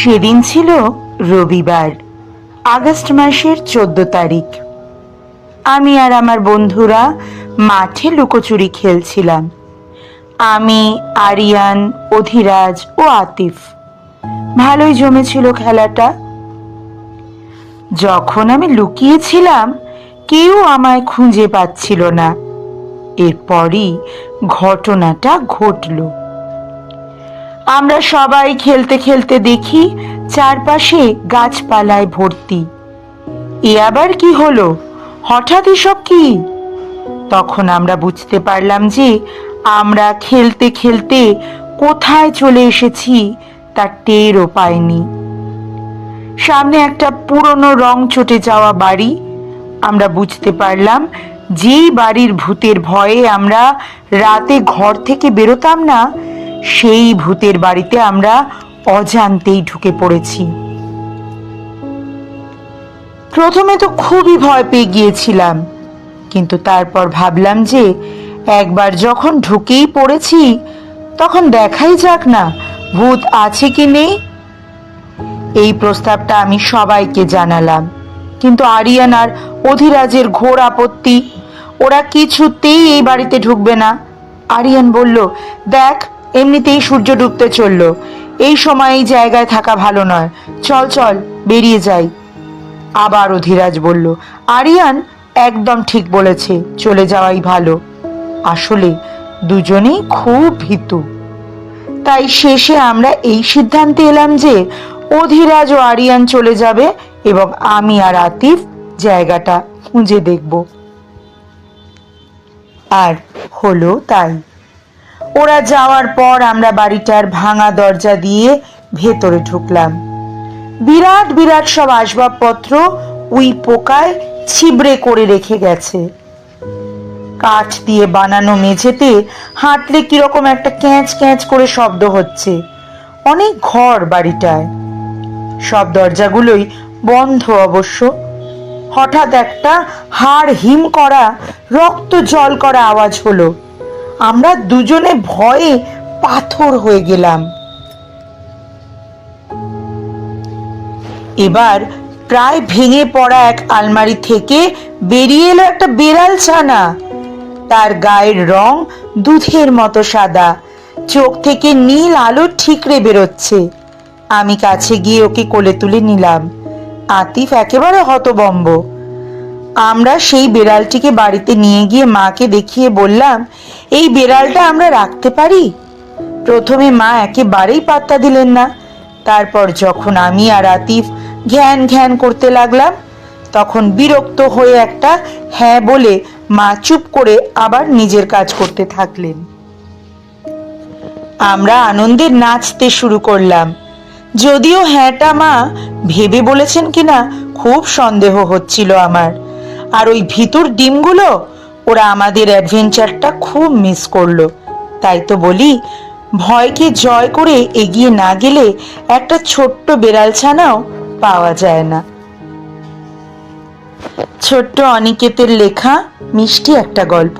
সেদিন ছিল রবিবার, আগস্ট মাসের 14 তারিখ। আমি আর আমার বন্ধুরা মাঠে লুকোচুরি খেলছিলাম। আমি, আরিয়ান, অধিরাজ ও আতিফ। ভালোই জমেছিল খেলাটা। যখন আমি লুকিয়েছিলাম, কেউ আমায় খুঁজে পাচ্ছিল না। এরপরই ঘটনাটা ঘটল। আমরা সবাই খেলতে খেলতে দেখি চারপাশে গাছপালায় ভর্তি। এ আবার কি হলো? হঠাৎ এসব কি? তখন আমরা বুঝতে পারলাম যে আমরা খেলতে খেলতে কোথায় চলে এসেছি তার টেরও পাইনি। সামনে একটা পুরনো রং চটে যাওয়া বাড়ি। আমরা বুঝতে পারলাম যেই বাড়ির ভূতের ভয়ে আমরা রাতে ঘর থেকে বেরোতাম না, সেই ভূতের বাড়িতে আমরা অজান্তেই ঢুকে পড়েছি। প্রথমে তো খুবই ভয় পেয়ে গিয়েছিলাম, কিন্তু তারপর ভাবলাম যে একবার যখন ঢুকেই পড়েছি তখন দেখাই যাক না ভূত আছে কি নেই। এই প্রস্তাবটা আমি সবাইকে জানালাম, কিন্তু আরিয়ান আর অধিরাজের ঘোর আপত্তি। ওরা কিছুতেই এই বাড়িতে ঢুকবে না। আরিয়ান বলল, দেখ, এমনিতেই সূর্য ডুবতে চললো, এই সময় এই জায়গায় থাকা ভালো নয়, চল চল বেরিয়ে যাই। আবার অধিরাজ বলল, আরিয়ান একদম ঠিক বলেছে, চলে যাওয়াই ভালো। আসলে দুজনেই খুব ভীতু। তাই শেষে আমরা এই সিদ্ধান্তে এলাম যে অধিরাজ ও আরিয়ান চলে যাবে এবং আমি আর আতিফ জায়গাটা খুঁজে দেখব। আর হলো তাই। ওরা যাওয়ার পর আমরা বাড়িটার ভাঙা দরজা দিয়ে ভেতরে ঢুকলাম। বিরাট বিরাট সব আসবাবপত্র ওই পোকায় ছিবড়ে করে রেখে গেছে। কাঠ দিয়ে বানানো মেঝেতে হাঁটলে কিরকম একটা ক্যাঁচ ক্যাঁচ করে শব্দ হচ্ছে। অনেক ঘর বাড়িটায়, সব দরজাগুলোই বন্ধ অবশ্য। হঠাৎ একটা হাড় হিম করা, রক্ত জল করা আওয়াজ হলো। আমরা দুজনে ভয়ে পাথর হয়ে গেলাম। এবার প্রায় ভেঙে পড়া এক আলমারি থেকে বেরিয়ে এলো একটা বেড়াল ছানা। তার গায়ের রং দুধের মতো সাদা, চোখ থেকে নীল আলো ঠিকরে বেরোচ্ছে। আমি কাছে গিয়ে ওকে কোলে তুলে নিলাম। আতিফ একেবারে হতবম্ব। আমরা সেই বেড়ালটিকে বাড়িতে নিয়ে গিয়ে মাকে দেখিয়ে বললাম, এই বেড়ালটা আমরা রাখতে পারি? প্রথমে মা একেবারেই পাত্তা দিলেন না। তারপর যখন আমি আর আতিফ ঘ্যান ঘ্যান করতে লাগলাম, তখন বিরক্ত হয়ে একটা হ্যাঁ বলে মা চুপ করে আবার নিজের কাজ করতে থাকলেন। আমরা আনন্দে নাচতে শুরু করলাম। যদিও হ্যাঁটা মা ভেবে বলেছেন কিনা খুব সন্দেহ হচ্ছিল আমার। আর ওই ভিতর ডিমগুলো, ওরা আমাদের অ্যাডভেঞ্চারটা খুব মিস করলো। তাই তো বলি, ভয়কে জয় করে এগিয়ে না গেলে একটা ছোট্ট বেড়াল ছানাও পাওয়া যায় না। ছোট্ট অনিকেতের লেখা মিষ্টি একটা গল্প।